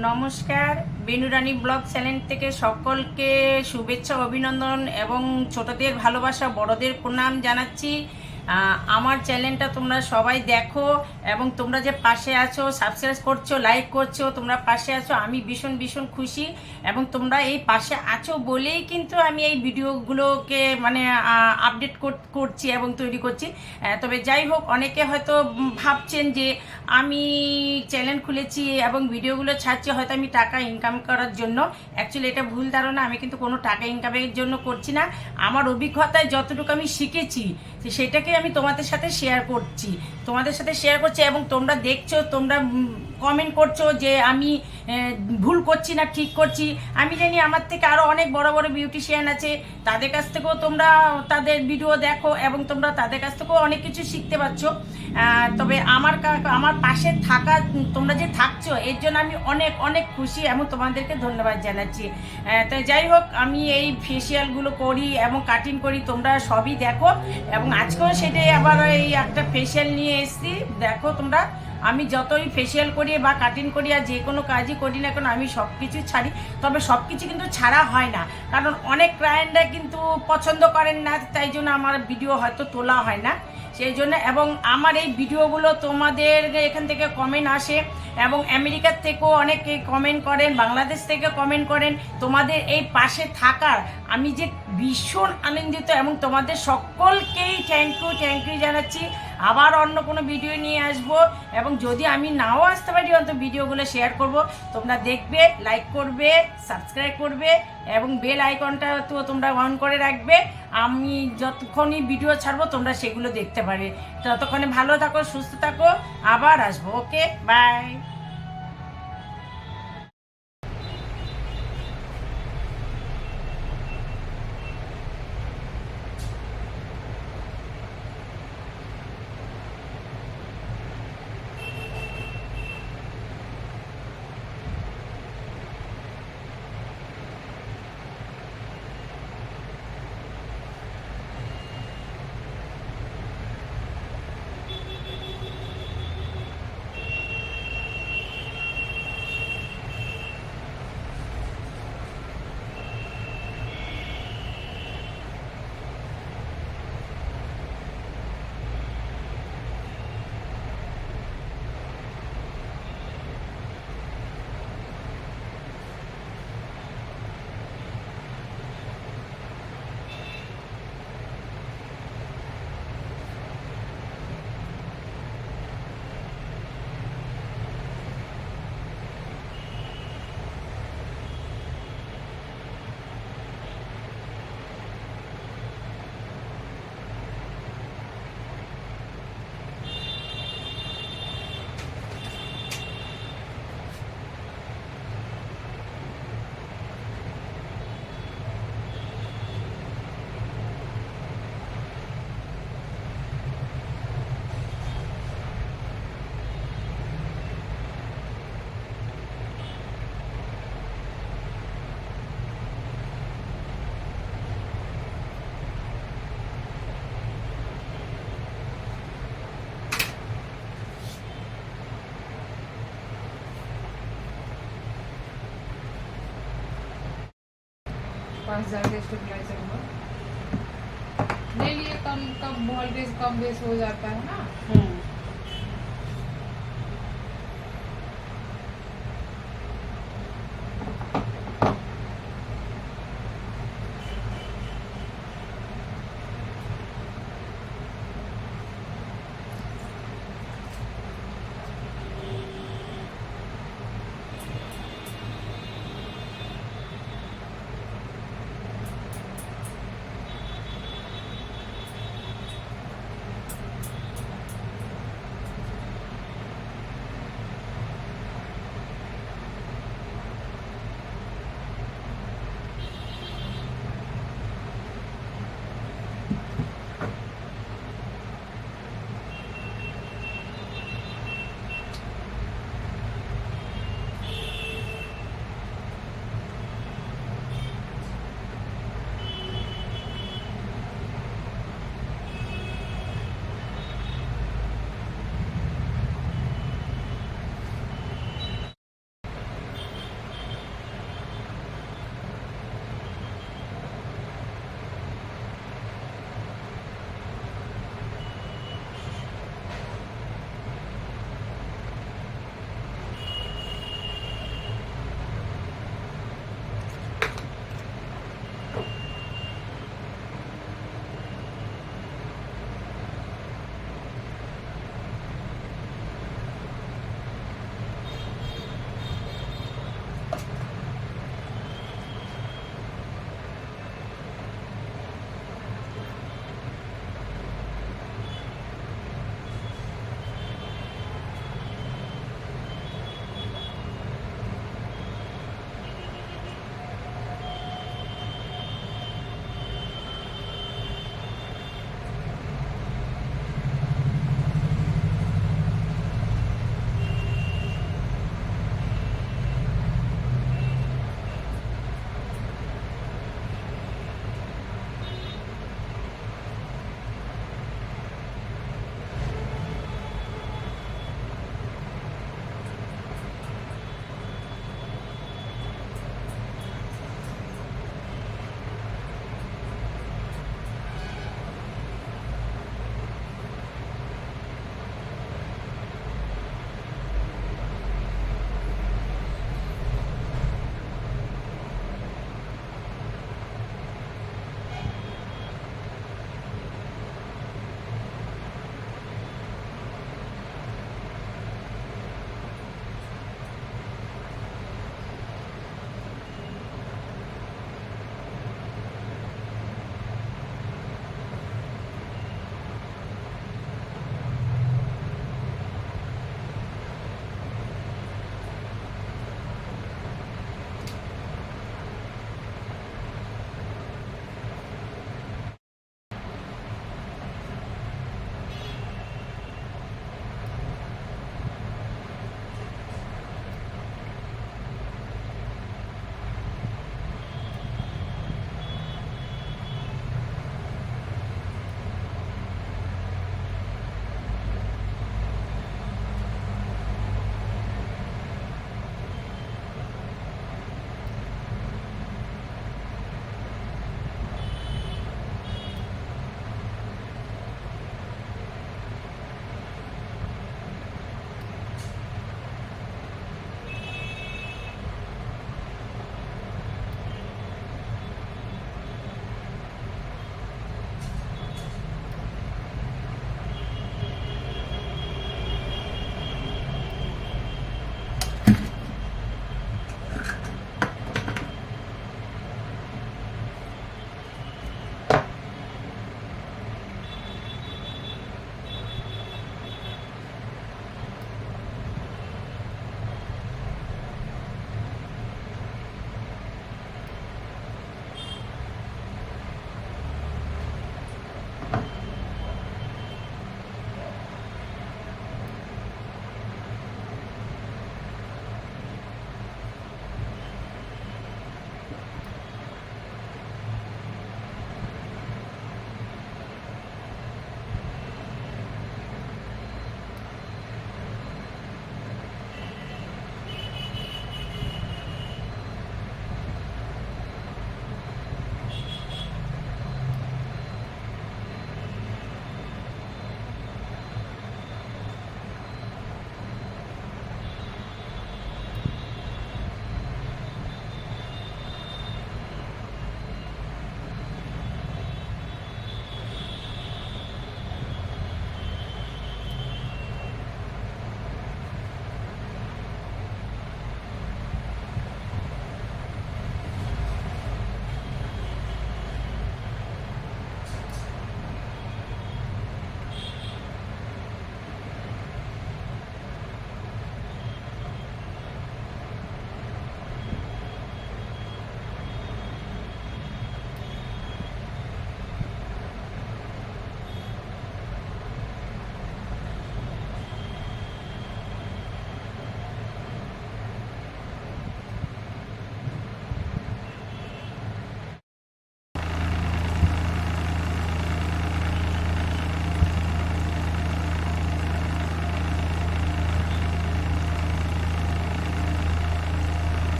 নমস্কার, বেনুরানী blog channel থেকে সকলকে শুভেচ্ছা অভিনন্দন এবং ছোটদের ভালোবাসা বড়দের প্রণাম জানাচ্ছি। আমার চ্যানেলটা তোমরা সবাই দেখো এবং তোমরা যে পাশে আছো, সাবস্ক্রাইব করছো, লাইক করছো, তোমরা পাশে আছো, আমি ভীষণ ভীষণ খুশি। এবং তোমরা এই পাশে আছো বলেই কিন্তু আমি এই ভিডিওগুলোকে আপডেট করছি এবং তৈরি করছি। তবে যাই হোক, অনেকে হয়তো ভাবছেন যে আমি চ্যানেল খুলেছি এবং ভিডিওগুলো ছাড়ছি হয়তো আমি টাকা ইনকাম করার জন্য। অ্যাকচুয়ালি এটা ভুল ধারণা। আমি কিন্তু কোনো টাকা ইনকামের জন্য করছি না। আমার অভিজ্ঞতায় যতটুকু আমি শিখেছি সেটাকে আমি তোমাদের সাথে শেয়ার করছি এবং তোমরা দেখছো, তোমরা কমেন্ট করছো যে আমি ভুল করছি না ঠিক করছি। আমি জানি আমার থেকে আরও অনেক বড় বড় বিউটিশিয়ান আছে, তাদের কাছ থেকেও তোমরা তাদের ভিডিও দেখো এবং তোমরা তাদের কাছ থেকেও অনেক কিছু শিখতে পারছো। তবে আমার পাশে থাকা তোমরা যে থাকছো এর জন্য আমি অনেক অনেক খুশি এবং তোমাদেরকে ধন্যবাদ জানাচ্ছি। তো যাই হোক, আমি এই ফেসিয়ালগুলো করি এবং কাটিং করি, তোমরা সবই দেখো। এবং আজকেও সেটাই আবার এই একটা ফেসিয়াল নিয়ে এসেছি। দেখো তোমরা, আমি যতই ফেসিয়াল করি বা কাটিং করি আর যে কোনো কাজই করি না কেন আমি সব কিছু ছাড়ি। তবে সব কিছু কিন্তু ছাড়া হয় না, কারণ অনেক ক্লায়েন্টরা কিন্তু পছন্দ করেন না, তাই জন্য আমার ভিডিও হয়তো তোলা হয় না সেই জন্য। এবং আমার এই ভিডিওগুলো তোমাদের এখান থেকে কমেন্ট আসে এবং আমেরিকার থেকেও অনেকে কমেন্ট করেন, বাংলাদেশ থেকে কমেন্ট করেন। তোমাদের এই পাশে থাকার আমি যে ভীষণ আনন্দিত এবং তোমাদের সকলকেই থ্যাংক ইউ জানাচ্ছি। আবার অন্য কোনো ভিডিও নিয়ে আসবো এবং যদি আমি নাও আসতে পারি অন্তত ভিডিওগুলো শেয়ার করব। তোমরা দেখবে, লাইক করবে, সাবস্ক্রাইব করবে এবং বেল আইকনটা তো তোমরা অন করে রাখবে। আমি যতক্ষণই ভিডিও ছাড়বো তোমরা সেগুলো দেখতে পারে। ততক্ষণে ভালো থাকো, সুস্থ থাকো, আবার আসবো। ওকে, বাই। पास जाके स्टेबलाइजर हुआ ले लिए, कम वोल्टेज कम बेस हो जाता है ना।